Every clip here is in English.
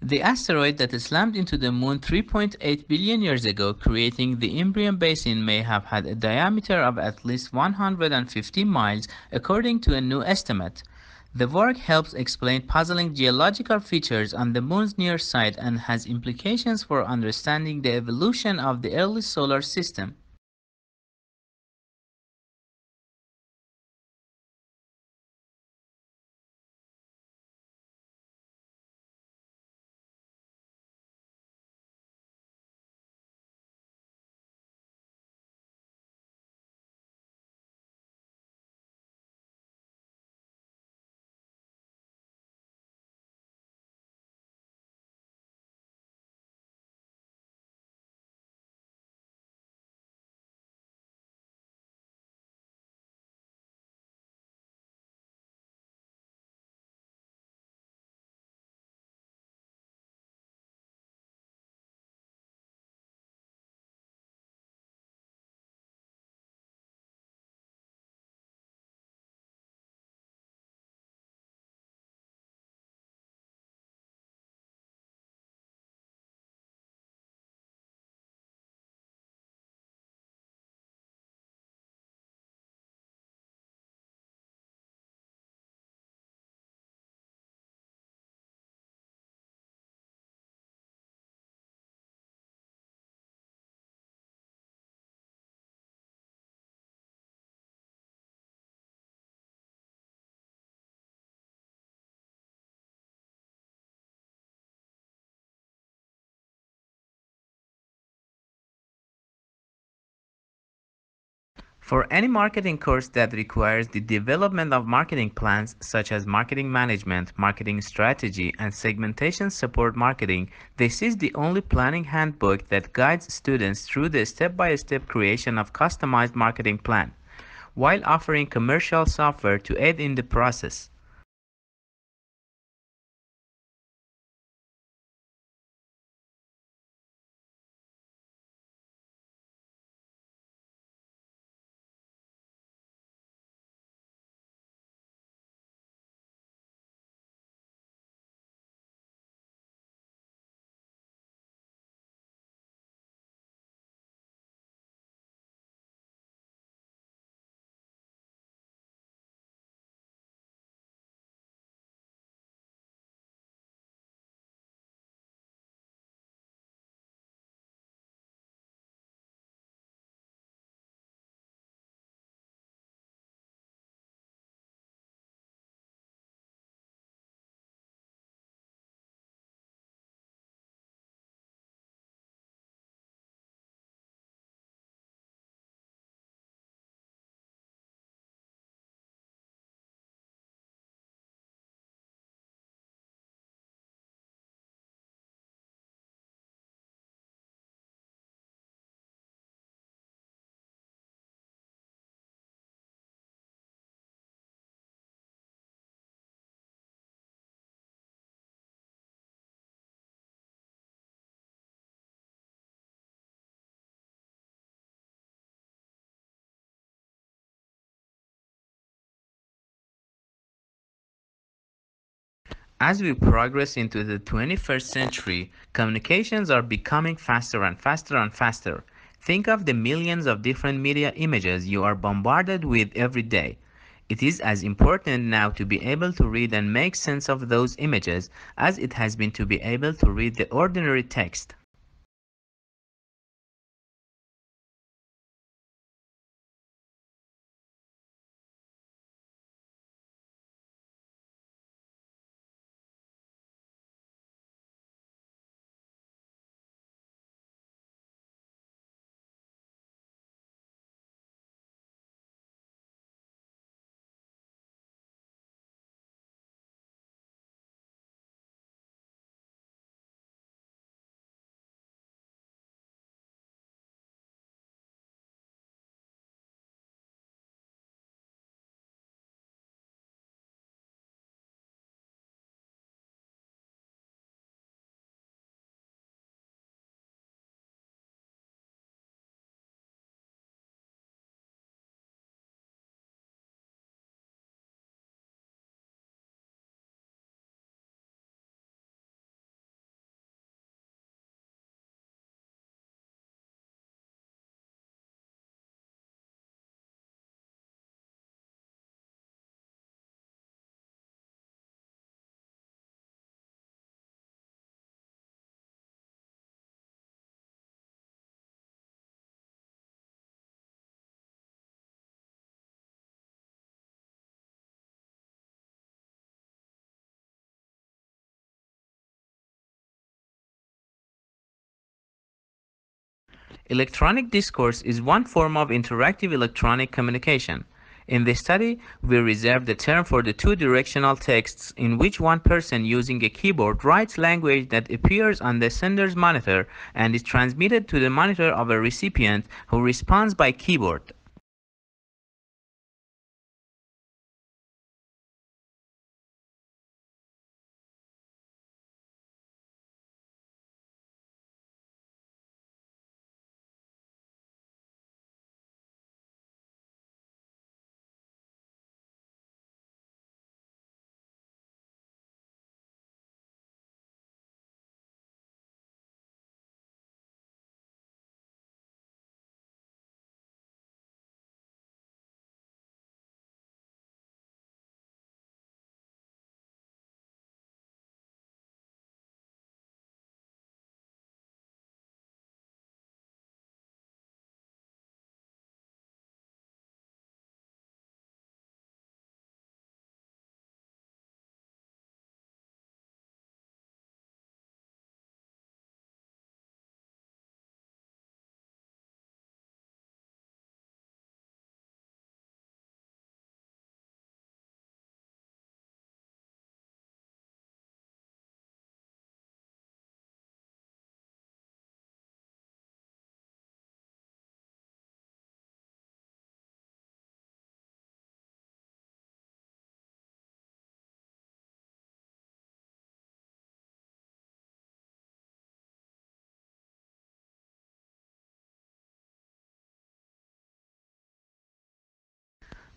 The asteroid that slammed into the moon 3.8 billion years ago, creating the Imbrium Basin, may have had a diameter of at least 150 miles, according to a new estimate. The work helps explain puzzling geological features on the moon's near side and has implications for understanding the evolution of the early solar system. For any marketing course that requires the development of marketing plans such as marketing management, marketing strategy, and segmentation support marketing, this is the only planning handbook that guides students through the step-by-step creation of customized marketing plan, while offering commercial software to aid in the process. As we progress into the 21st century, communications are becoming faster and faster and faster. Think of the millions of different media images you are bombarded with every day. It is as important now to be able to read and make sense of those images as it has been to be able to read the ordinary text. Electronic discourse is one form of interactive electronic communication. In this study, we reserve the term for the two-directional texts in which one person using a keyboard writes language that appears on the sender's monitor and is transmitted to the monitor of a recipient who responds by keyboard.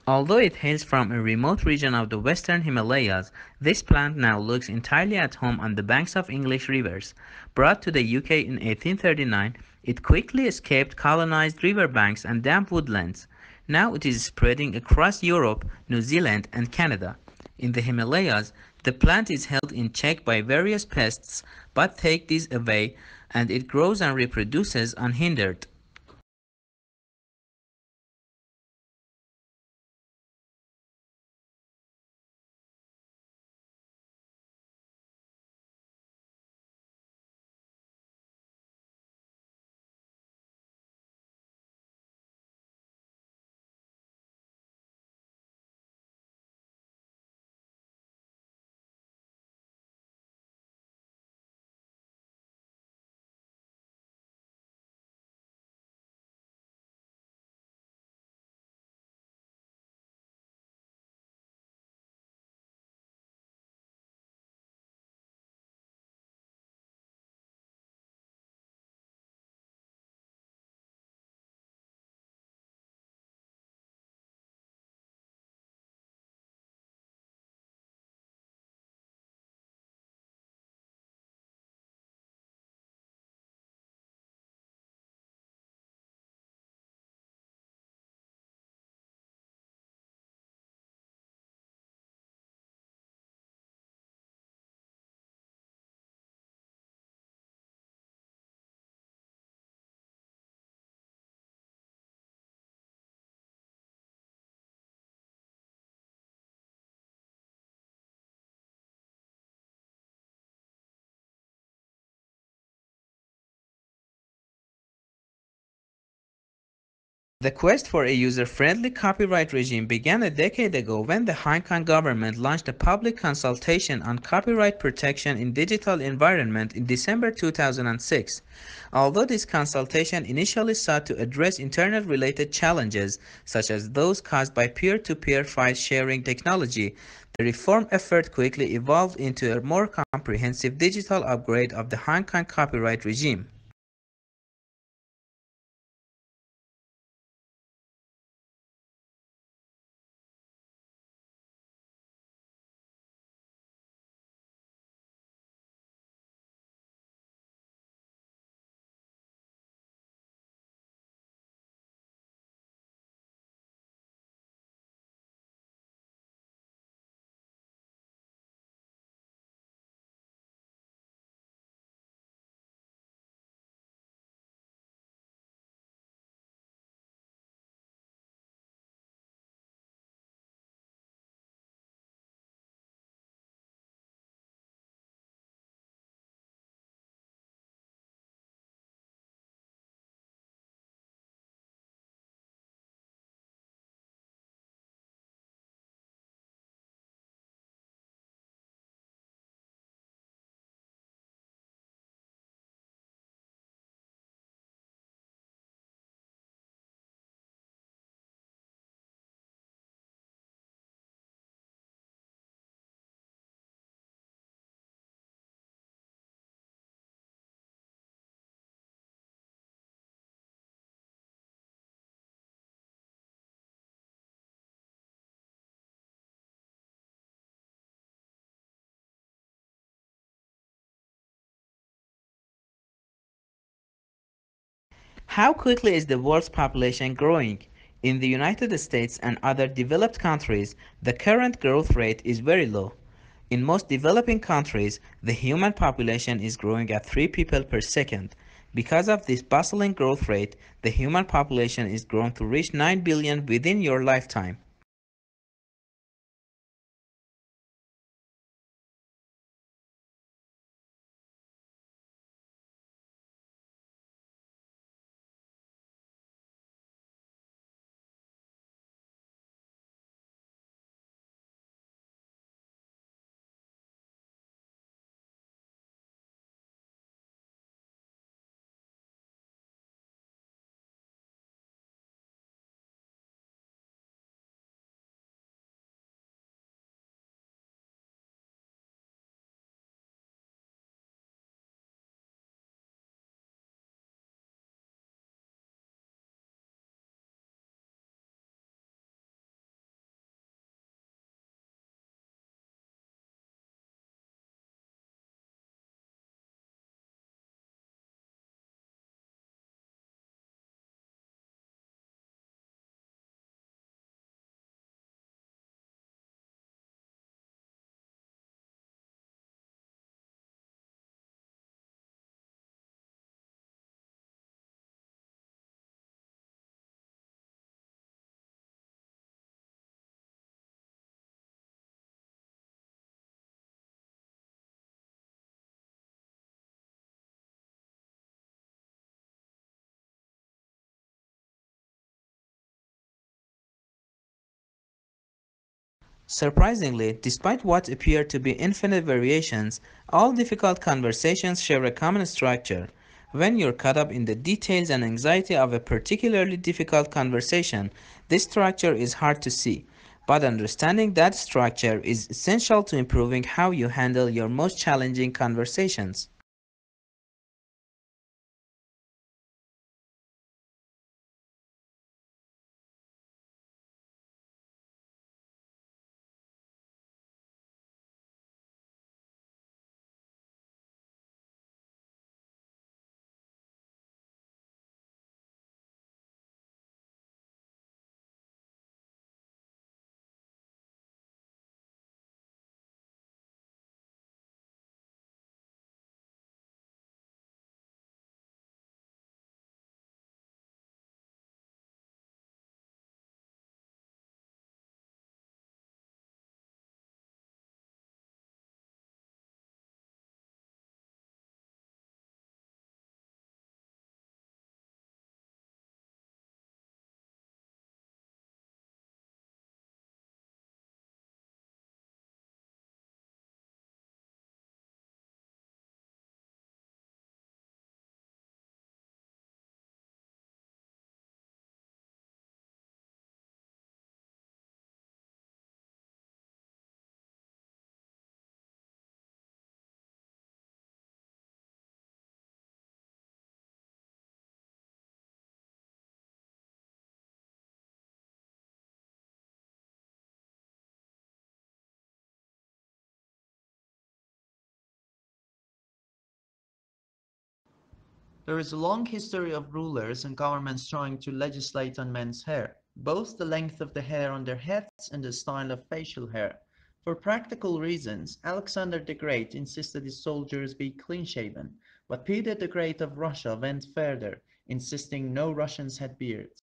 Although it hails from a remote region of the western Himalayas, this plant now looks entirely at home on the banks of English rivers. Brought to the UK in 1839, it quickly escaped colonized riverbanks and damp woodlands. Now it is spreading across Europe, New Zealand, and Canada. In the Himalayas, the plant is held in check by various pests, but take these away and it grows and reproduces unhindered. The quest for a user-friendly copyright regime began a decade ago when the Hong Kong government launched a public consultation on copyright protection in digital environment in December 2006. Although this consultation initially sought to address internet-related challenges, such as those caused by peer-to-peer file sharing technology, the reform effort quickly evolved into a more comprehensive digital upgrade of the Hong Kong copyright regime. How quickly is the world's population growing? In the United States and other developed countries, the current growth rate is very low. In most developing countries, the human population is growing at 3 people per second. Because of this bustling growth rate, the human population is grown to reach 9 billion within your lifetime. Surprisingly, despite what appear to be infinite variations, all difficult conversations share a common structure. When you're caught up in the details and anxiety of a particularly difficult conversation, this structure is hard to see. But understanding that structure is essential to improving how you handle your most challenging conversations. There is a long history of rulers and governments trying to legislate on men's hair, both the length of the hair on their heads and the style of facial hair. For practical reasons, Alexander the Great insisted his soldiers be clean-shaven, but Peter the Great of Russia went further, insisting no Russians had beards.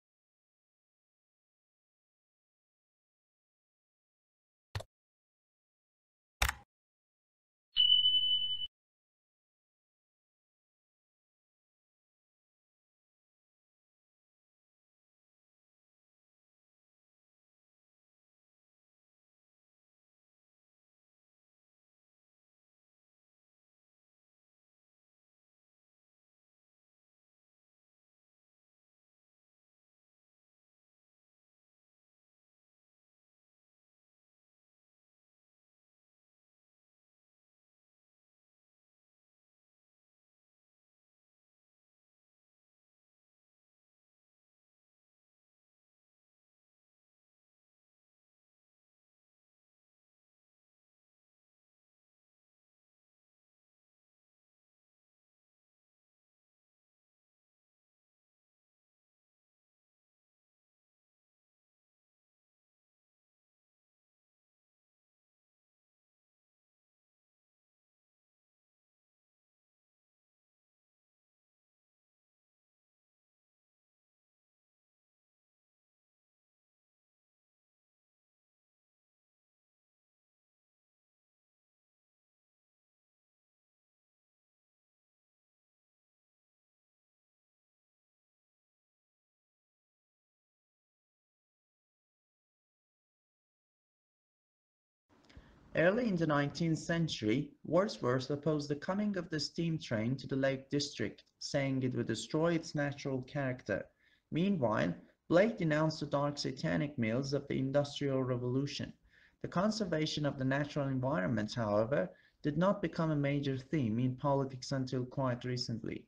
Early in the 19th century, Wordsworth opposed the coming of the steam train to the Lake District, saying it would destroy its natural character. Meanwhile, Blake denounced the dark satanic mills of the Industrial Revolution. The conservation of the natural environment, however, did not become a major theme in politics until quite recently.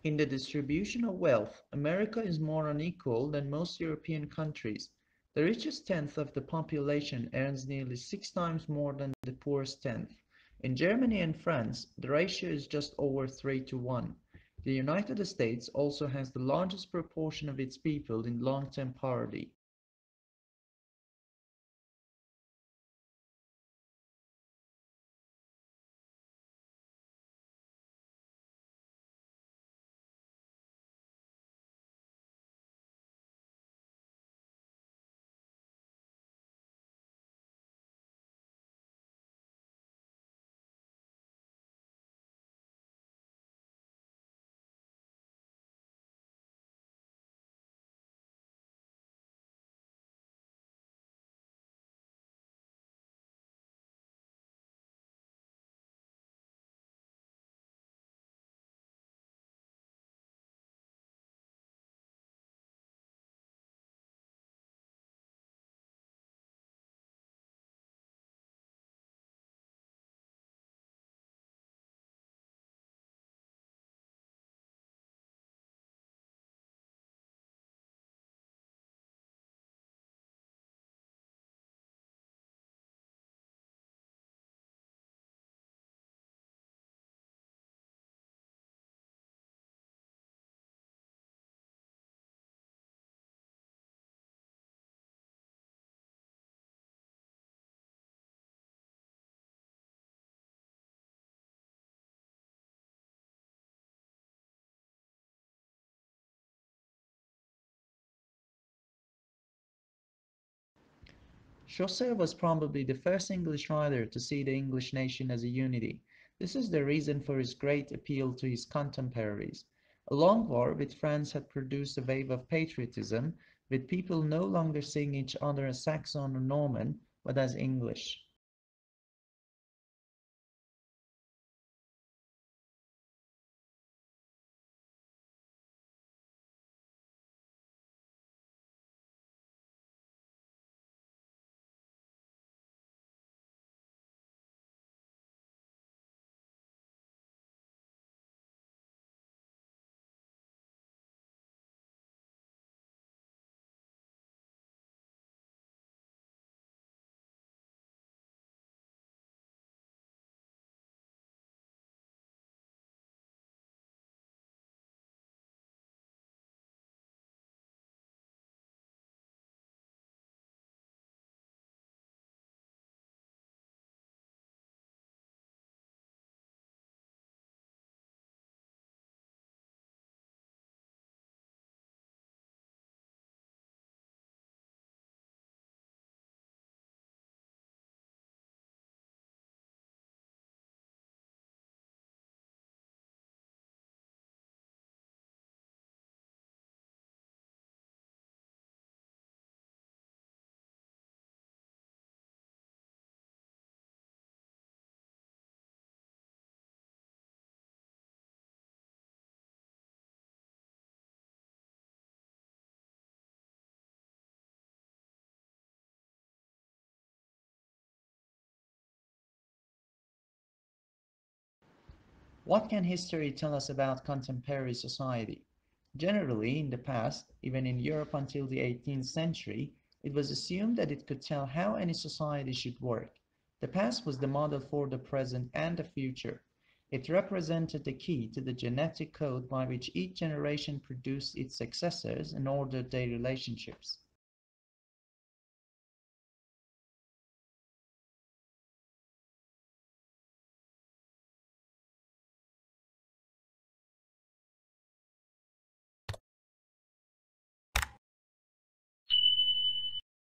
In the distribution of wealth, America is more unequal than most European countries. The richest tenth of the population earns nearly 6 times more than the poorest tenth. In Germany and France, the ratio is just over 3 to 1. The United States also has the largest proportion of its people in long-term poverty. Chaucer was probably the first English writer to see the English nation as a unity. This is the reason for his great appeal to his contemporaries. A long war with France had produced a wave of patriotism, with people no longer seeing each other as Saxon or Norman, but as English. What can history tell us about contemporary society? Generally, in the past, even in Europe until the 18th century, it was assumed that it could tell how any society should work. The past was the model for the present and the future. It represented the key to the genetic code by which each generation produced its successors and ordered their relationships.